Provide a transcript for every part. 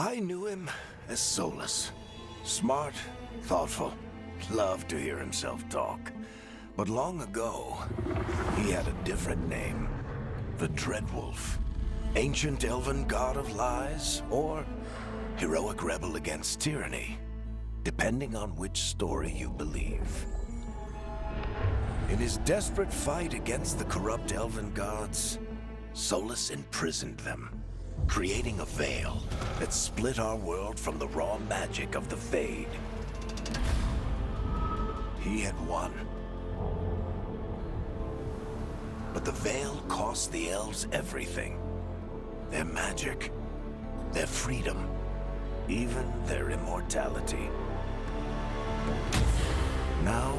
I knew him as Solus. Smart, thoughtful, loved to hear himself talk. But long ago, he had a different name. The Dreadwolf. Ancient elven god of lies, or heroic rebel against tyranny, depending on which story you believe. In his desperate fight against the corrupt elven gods, Solus imprisoned them, creating a veil that split our world from the raw magic of the Fade. He had won. But the veil cost the elves everything. Their magic, their freedom, even their immortality. Now,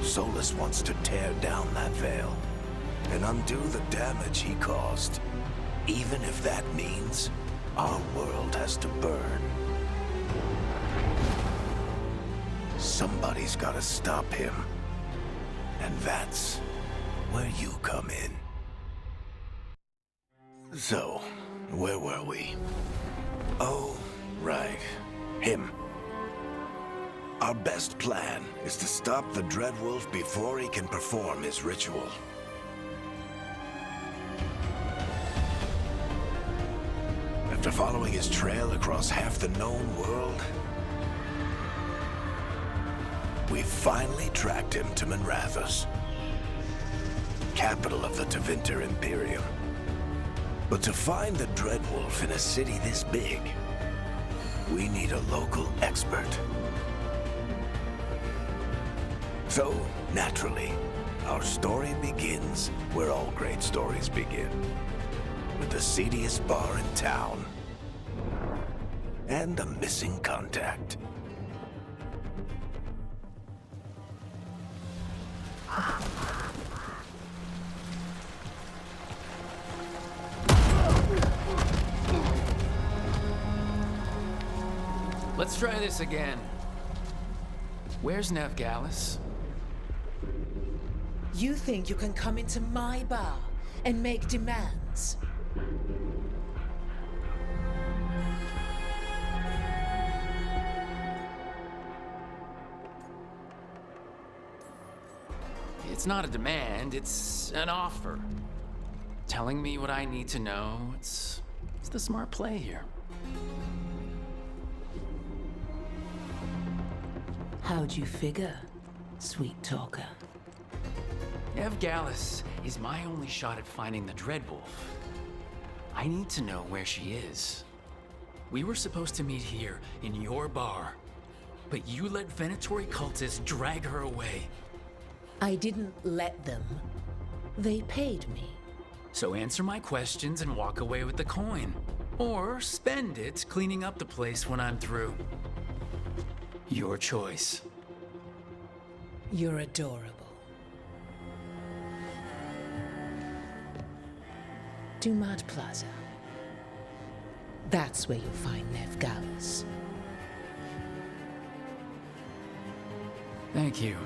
Solus wants to tear down that veil and undo the damage he caused, even if that means our world has to burn. Somebody's gotta stop him, and that's where you come in. So, where were we? Oh, right. Him. Our best plan is to stop the Dreadwolf before he can perform his ritual. After following his trail across half the known world, we've finally tracked him to Minrathous, capital of the Tevinter Imperium. But to find the Dreadwolf in a city this big, we need a local expert. So, naturally, our story begins where all great stories begin. With the seediest bar in town. And a missing contact. Let's try this again. Where's Nevgalis? You think you can come into my bar and make demands? It's not a demand, it's an offer. Telling me what I need to know, it's the smart play here. How'd you figure, sweet talker? Nevgalis is my only shot at finding the Dreadwolf. I need to know where she is. We were supposed to meet here, in your bar. But you let Venatori cultists drag her away. I didn't let them. They paid me. So answer my questions and walk away with the coin. Or spend it cleaning up the place when I'm through. Your choice. You're adorable. Dumad Plaza. That's where you'll find Nevgalis. Thank you.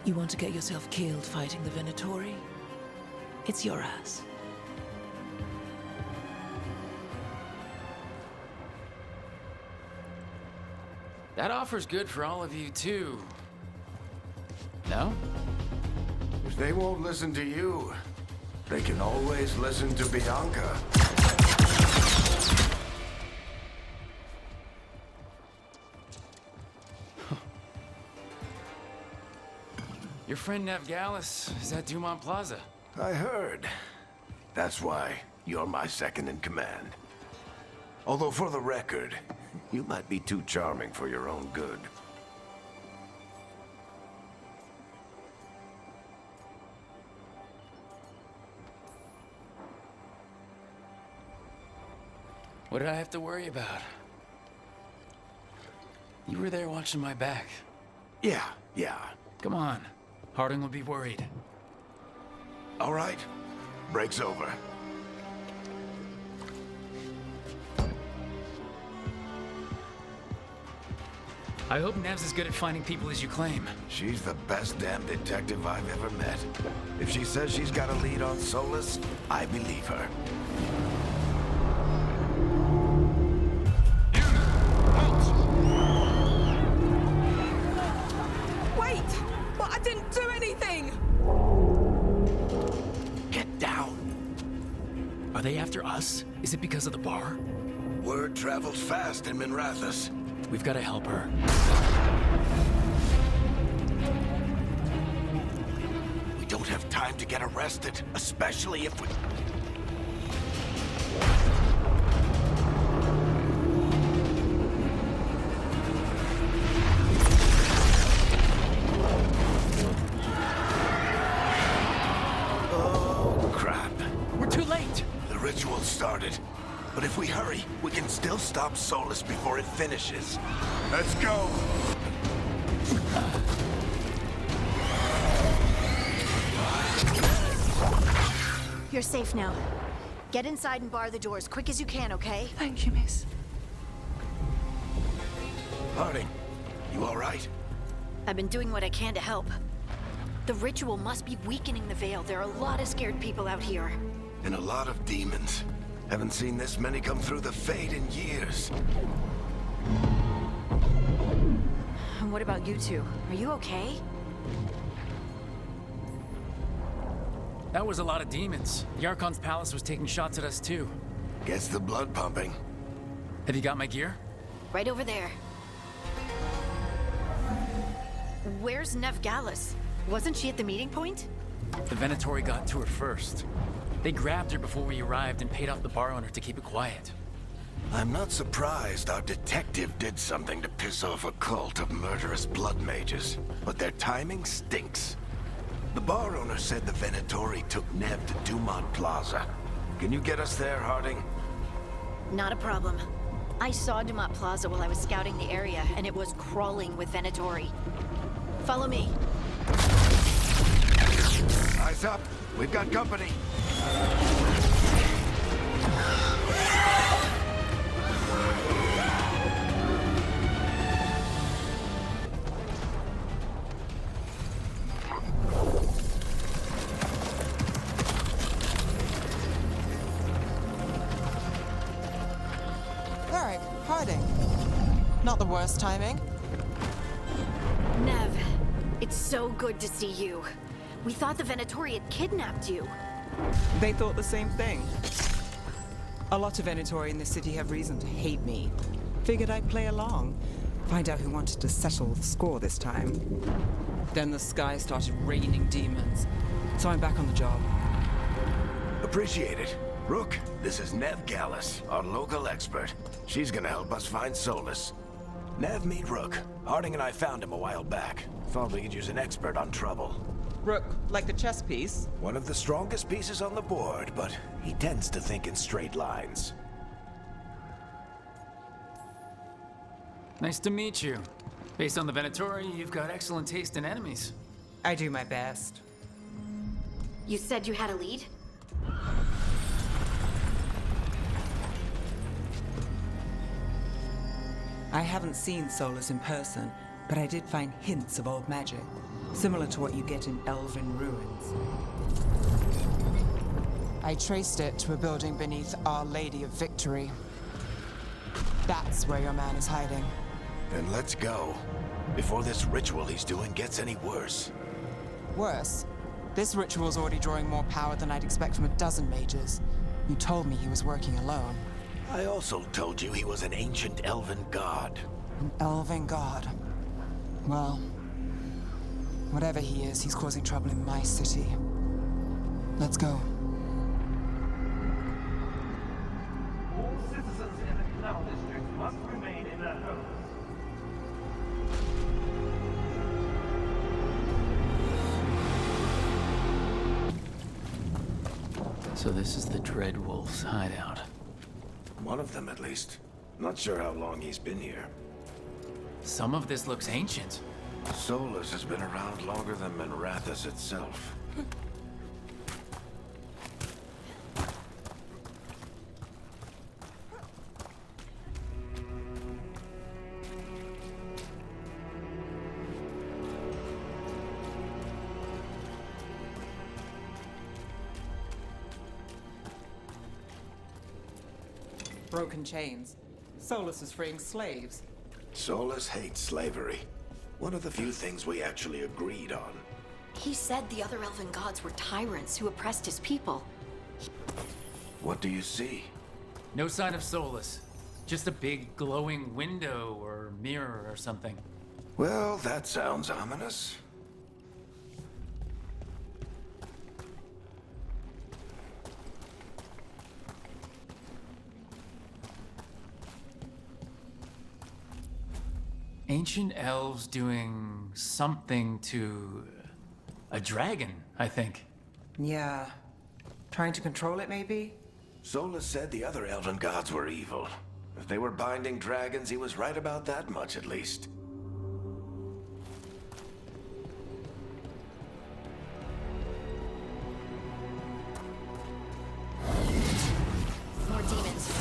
You want to get yourself killed fighting the Venatori? It's your ass. That offer's good for all of you, too. No? If they won't listen to you, they can always listen to Bianca. Your friend Nevgalis is at Dumont Plaza. I heard. That's why you're my second in command. Although for the record, you might be too charming for your own good. What did I have to worry about? You were there watching my back. Yeah. Come on. Harding will be worried. All right. Break's over. I hope Nev's as good at finding people as you claim. She's the best damn detective I've ever met. If she says she's got a lead on Solus, I believe her. Are they after us? Is it because of the bar? Word travels fast in Minrathous. We've got to help her. We don't have time to get arrested, especially if we... Oh, crap. We're too late! The ritual started. But if we hurry, we can still stop Solus before it finishes. Let's go! You're safe now. Get inside and bar the doors quick as you can, okay? Thank you, miss. Harding, you all right? I've been doing what I can to help. The ritual must be weakening the Veil. There are a lot of scared people out here. And a lot of demons. Haven't seen this many come through the Fade in years. And what about you two? Are you okay? That was a lot of demons. The Archon's palace was taking shots at us too. Gets the blood pumping. Have you got my gear? Right over there. Where's Nev Gallus? Wasn't she at the meeting point? The Venatori got to her first. They grabbed her before we arrived and paid off the bar owner to keep it quiet. I'm not surprised our detective did something to piss off a cult of murderous blood mages, but their timing stinks. The bar owner said the Venatori took Nev to Dumont Plaza. Can you get us there, Harding? Not a problem. I saw Dumont Plaza while I was scouting the area, and it was crawling with Venatori. Follow me. Eyes up. We've got company. Alright, Harding. Not the worst timing. Nev, it's so good to see you. We thought the Venatori had kidnapped you. They thought the same thing. A lot of Venatori in this city have reason to hate me. Figured I'd play along. Find out who wanted to settle the score this time. Then the sky started raining demons. So I'm back on the job. Appreciate it. Rook, this is Nev Gallus, our local expert. She's gonna help us find Solus. Nev, meet Rook. Harding and I found him a while back. Thought we could use an expert on trouble. Rook, like the chess piece? One of the strongest pieces on the board, but he tends to think in straight lines. Nice to meet you. Based on the Venatori, you've got excellent taste in enemies. I do my best. You said you had a lead? I haven't seen Solus in person, but I did find hints of old magic, similar to what you get in elven ruins. I traced it to a building beneath Our Lady of Victory. That's where your man is hiding. Then let's go. Before this ritual he's doing gets any worse. Worse, this ritual's already drawing more power than I'd expect from a dozen mages. You told me he was working alone. I also told you he was an ancient elven god. An elven god. Well, whatever he is, he's causing trouble in my city. Let's go. All citizens in the Canal District must remain in their homes. So this is the Dread Wolf's hideout. One of them, at least. Not sure how long he's been here. Some of this looks ancient. Solus has been around longer than Minrathous itself. Broken chains. Solus is freeing slaves. Solus hates slavery. One of the few things we actually agreed on. He said the other elven gods were tyrants who oppressed his people. What do you see? No sign of Solus. Just a big glowing window or mirror or something. Well, that sounds ominous. Ancient elves doing something to a dragon, I think. Yeah. Trying to control it, maybe? Solus said the other elven gods were evil. If they were binding dragons, he was right about that much, at least. More demons.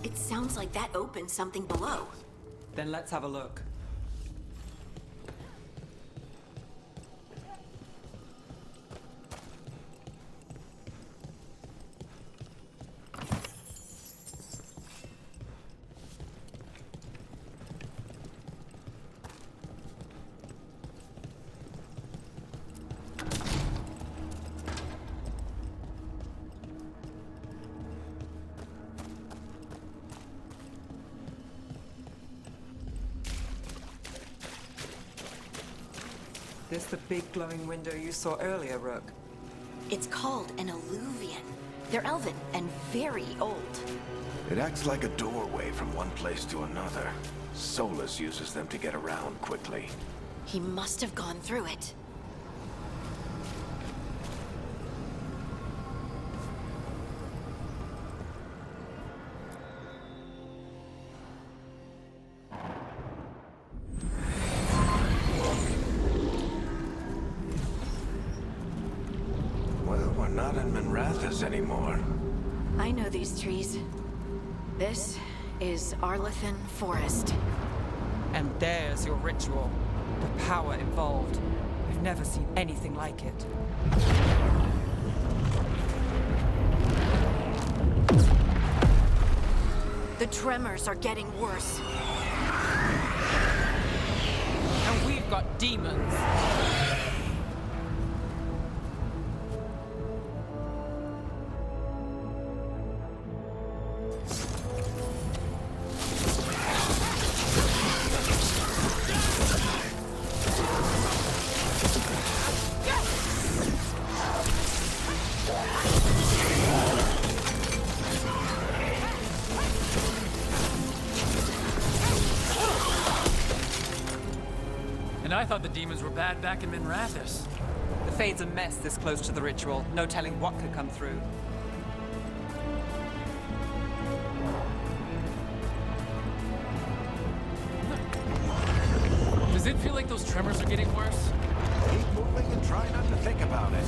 It sounds like that opened something below. Then let's have a look. This the big glowing window you saw earlier, Rook? It's called an alluvian. They're elven and very old. It acts like a doorway from one place to another. Solus uses them to get around quickly. He must have gone through it. Well, we're not in Minrathous anymore. I know these trees. This is Arlethan Forest. And there's your ritual. The power involved. We've never seen anything like it. The tremors are getting worse. And we've got demons. And I thought the demons were bad back in Minrathous. The Fade's a mess this close to the ritual. No telling what could come through. Does it feel like those tremors are getting worse? Keep moving and try not to think about it.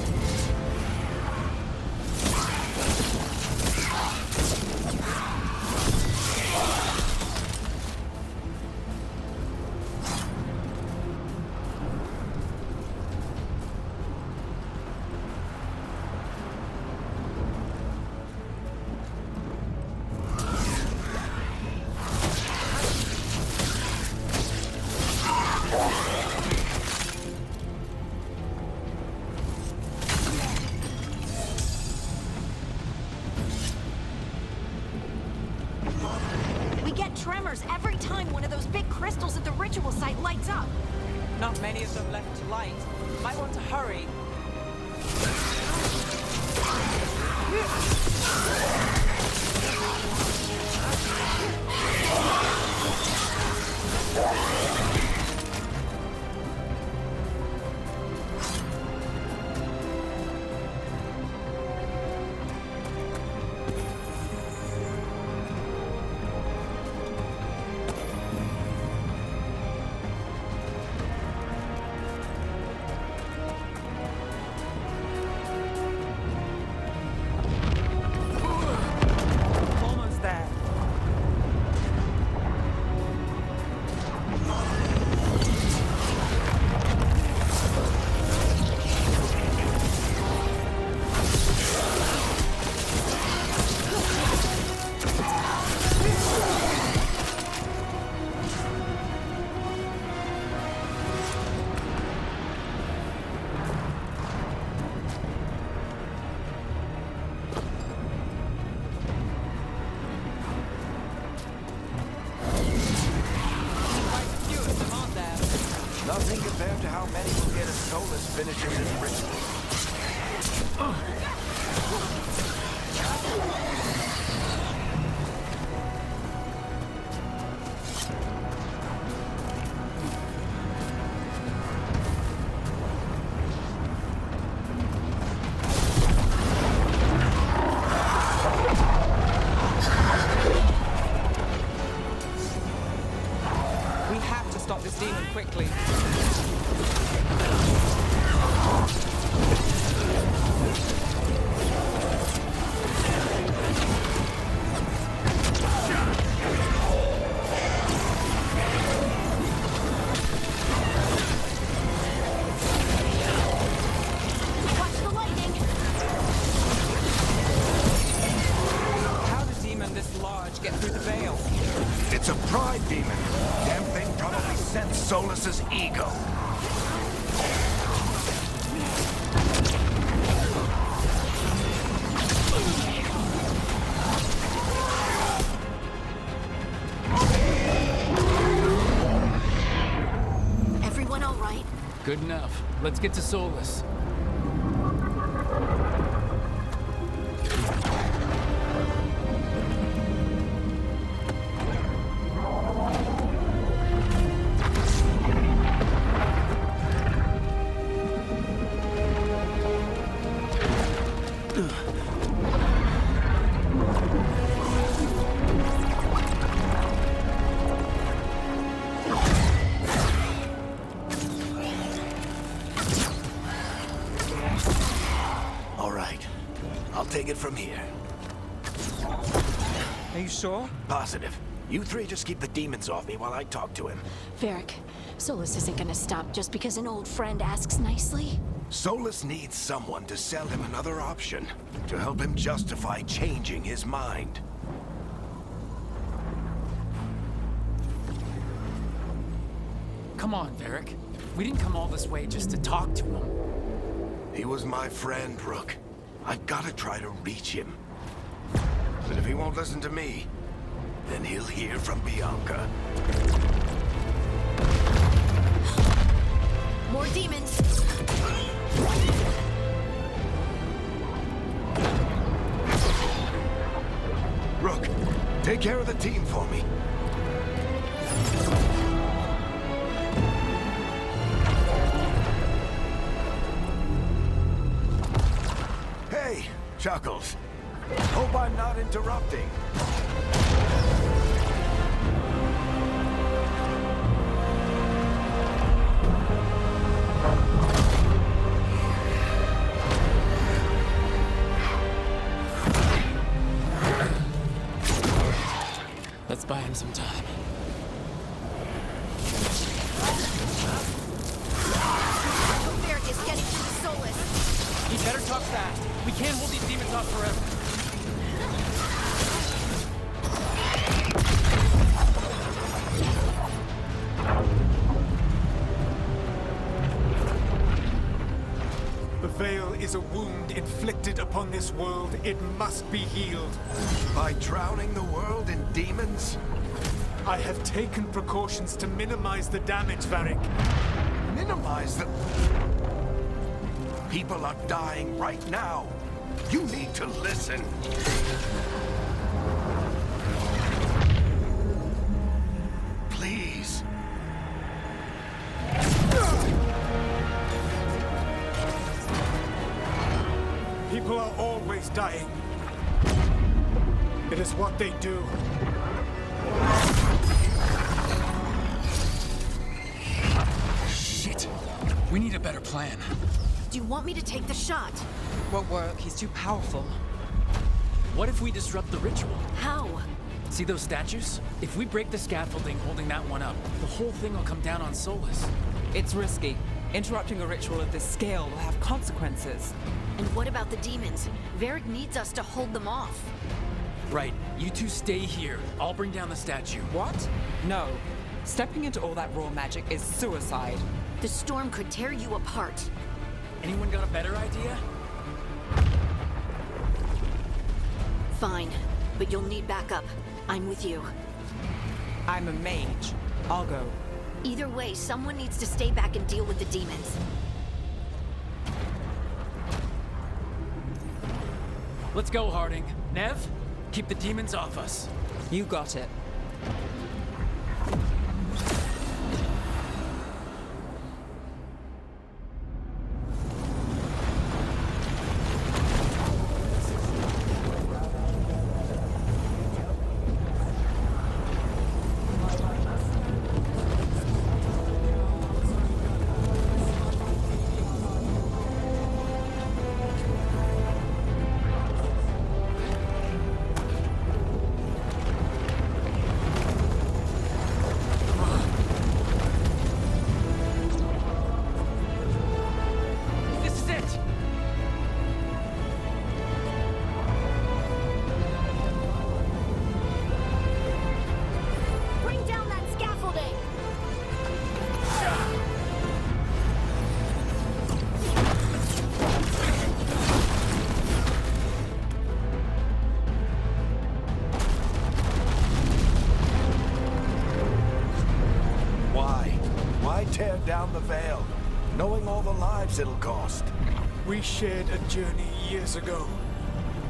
We get tremors every time one of those big crystals at the ritual site lights up. Not many of them left to light. Might want to hurry. Nothing compared to how many will get as Solus finishes his ritual. We have to stop this demon quickly. Watch the lightning! How did a demon this large get through the veil? It's a pride demon. Damn thing probably sensed Solus's ego. Everyone all right? Good enough. Let's get to Solus. All right. I'll take it from here. Are you sure? Positive. You three just keep the demons off me while I talk to him. Varric, Solus isn't gonna stop just because an old friend asks nicely. Solus needs someone to sell him another option, to help him justify changing his mind. Come on, Varric. We didn't come all this way just to talk to him. He was my friend, Rook. I've gotta try to reach him. But if he won't listen to me, then he'll hear from Bianca. More demons! Rook, take care of the team for me. Hey, Chuckles. Hope I'm not interrupting. Let's buy him some time. Varric is getting to the Solus. He better talk fast. We can't hold these demons off forever. The veil is a wound inflicted upon this world. It must be healed. By drowning the world in demons? I have taken precautions to minimize the damage, Varric. Minimize the... People are dying right now. You need to listen. Please. People are always dying. It is what they do. Shit. We need a better plan. Do you want me to take the shot? Won't work. He's too powerful. What if we disrupt the ritual? How? See those statues? If we break the scaffolding holding that one up, the whole thing will come down on Solus. It's risky. Interrupting a ritual of this scale will have consequences. And what about the demons? Varric needs us to hold them off. Right. You two stay here. I'll bring down the statue. What? No. Stepping into all that raw magic is suicide. The storm could tear you apart. Anyone got a better idea? Fine, but you'll need backup. I'm with you. I'm a mage. I'll go. Either way, someone needs to stay back and deal with the demons. Let's go, Harding. Nev, keep the demons off us. You got it. Tear down the Veil, knowing all the lives it'll cost. We shared a journey years ago.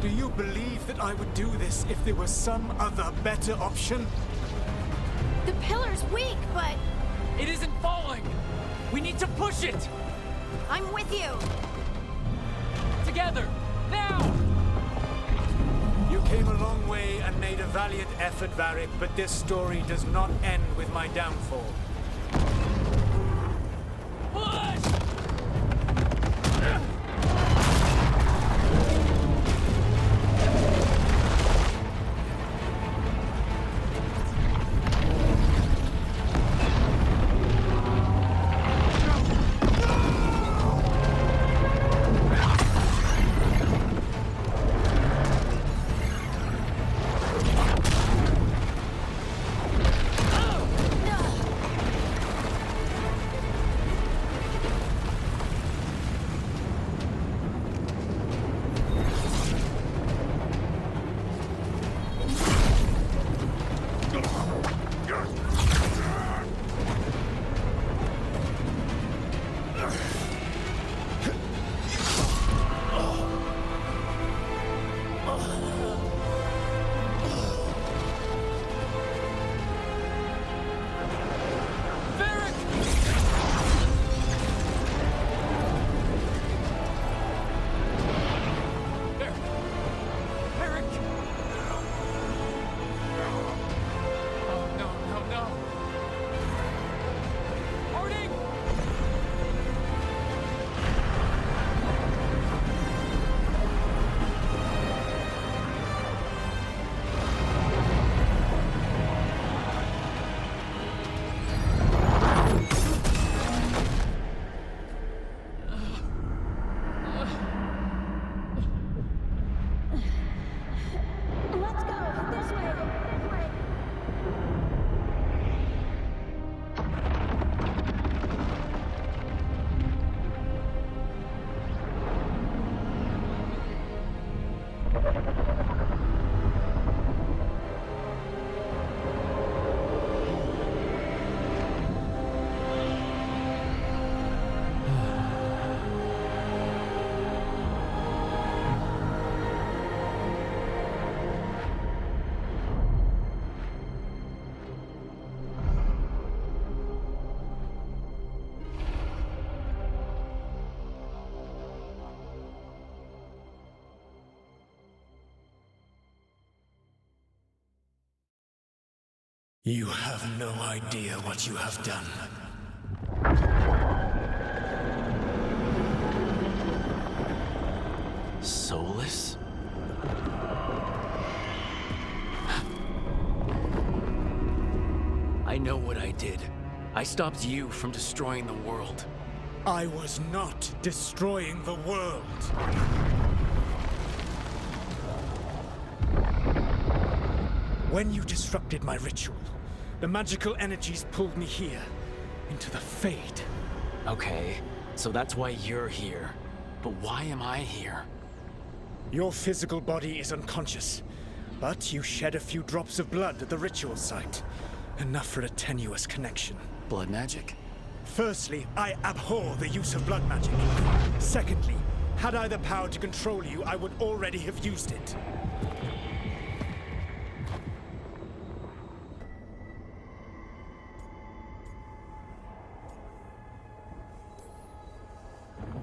Do you believe that I would do this if there was some other better option? The pillar's weak, but It isn't falling! We need to push it! I'm with you. Together! Now! You came a long way and made a valiant effort, Varric, but this story does not end with my downfall. Push! You have no idea what you have done. Soulless? I know what I did. I stopped you from destroying the world. I was not destroying the world. When you disrupted my ritual, the magical energies pulled me here, into the Fade. Okay, so that's why you're here. But why am I here? Your physical body is unconscious, but you shed a few drops of blood at the ritual site. Enough for a tenuous connection. Blood magic? Firstly, I abhor the use of blood magic. Secondly, had I the power to control you, I would already have used it.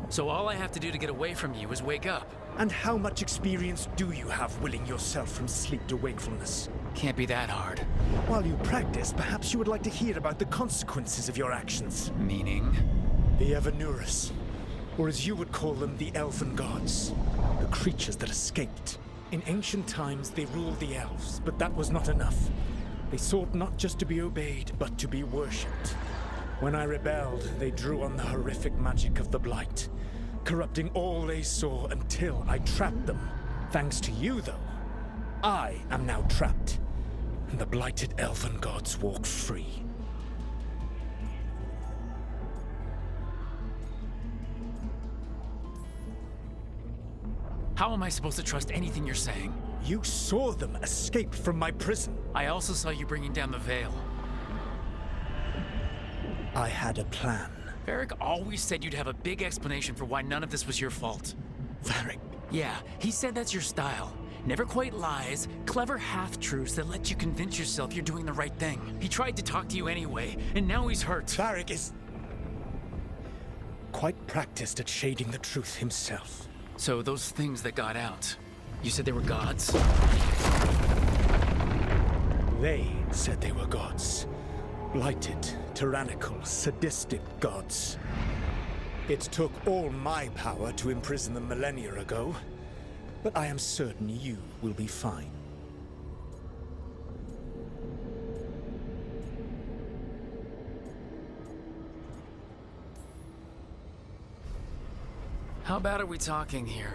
So all I have to do to get away from you is wake up. And how much experience do you have willing yourself from sleep to wakefulness? Can't be that hard. While you practice, perhaps you would like to hear about the consequences of your actions. Meaning? The Evanurus, or as you would call them, the Elven Gods. The creatures that escaped. In ancient times, they ruled the elves, but that was not enough. They sought not just to be obeyed, but to be worshipped. When I rebelled, they drew on the horrific magic of the Blight, corrupting all they saw until I trapped them. Thanks to you, though, I am now trapped, and the blighted Elven Gods walk free. How am I supposed to trust anything you're saying? You saw them escape from my prison. I also saw you bringing down the veil. I had a plan. Varric always said you'd have a big explanation for why none of this was your fault. Varric. Yeah, he said that's your style. Never quite lies, clever half-truths that let you convince yourself you're doing the right thing. He tried to talk to you anyway, and now he's hurt. Varric is quite practiced at shading the truth himself. So those things that got out, you said they were gods? They said they were gods. Blighted, tyrannical, sadistic gods. It took all my power to imprison them millennia ago, but I am certain you will be fine. How bad are we talking here?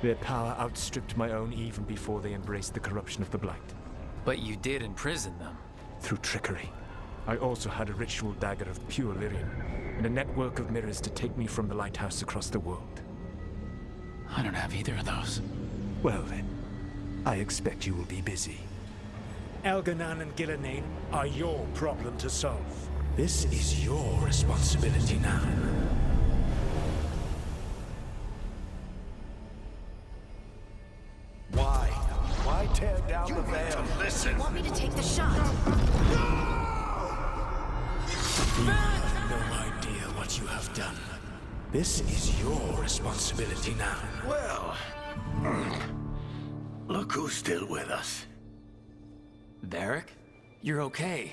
Their power outstripped my own even before they embraced the corruption of the Blight. But you did imprison them. Through trickery. I also had a ritual dagger of pure Lyrian, and a network of mirrors to take me from the lighthouse across the world. I don't have either of those. Well then, I expect you will be busy. Elganan and Gillenane are your problem to solve. This is your responsibility now. Why tear down the veil? Listen. Want me to take the shot? You have no idea what you have done. This is your responsibility now. Well, look who's still with us. Varric? You're okay.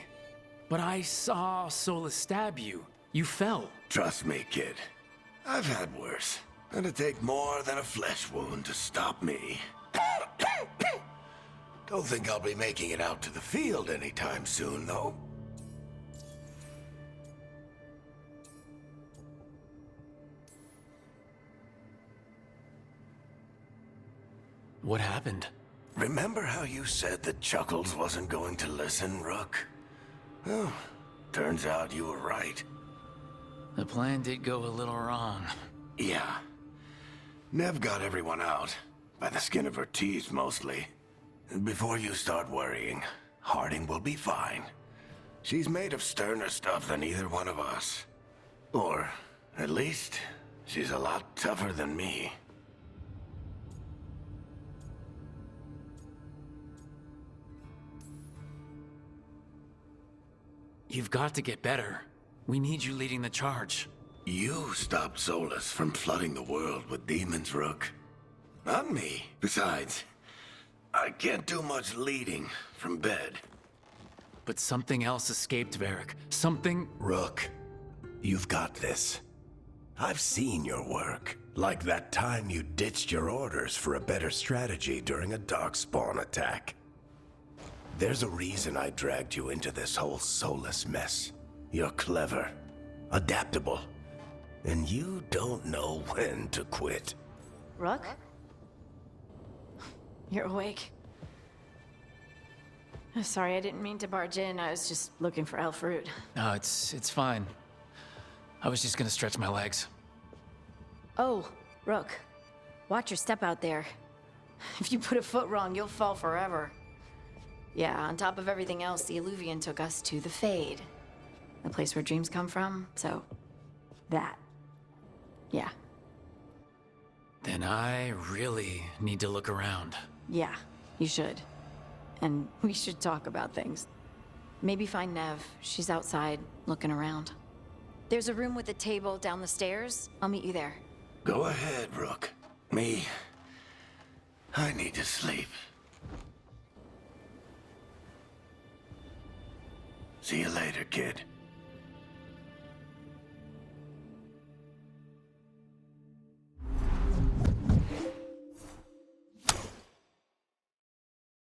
But I saw Solus stab you. You fell. Trust me, kid. I've had worse. It'd take more than a flesh wound to stop me. Don't think I'll be making it out to the field anytime soon, though. What happened? Remember how you said that Chuckles wasn't going to listen, Rook? Well, turns out you were right. The plan did go a little wrong. Yeah. Nev got everyone out. By the skin of her teeth, mostly. Before you start worrying, Harding will be fine. She's made of sterner stuff than either one of us. Or, at least, she's a lot tougher than me. You've got to get better. We need you leading the charge. You stopped Solus from flooding the world with demons, Rook. Not me. Besides, I can't do much leading from bed. But something else escaped, Varric. Something... Rook, you've got this. I've seen your work. Like that time you ditched your orders for a better strategy during a darkspawn attack. There's a reason I dragged you into this whole Solus mess. You're clever, adaptable, and you don't know when to quit. Rook? You're awake. Sorry, I didn't mean to barge in. I was just looking for elf fruit. No, it's fine. I was just gonna stretch my legs. Oh, Rook. Watch your step out there. If you put a foot wrong, you'll fall forever. Yeah, on top of everything else, the Illuvian took us to the Fade. The place where dreams come from, so... that. Yeah. Then I really need to look around. Yeah, you should. And we should talk about things. Maybe find Nev. She's outside, looking around. There's a room with a table down the stairs. I'll meet you there. Go ahead, Rook. I need to sleep. See you later, kid.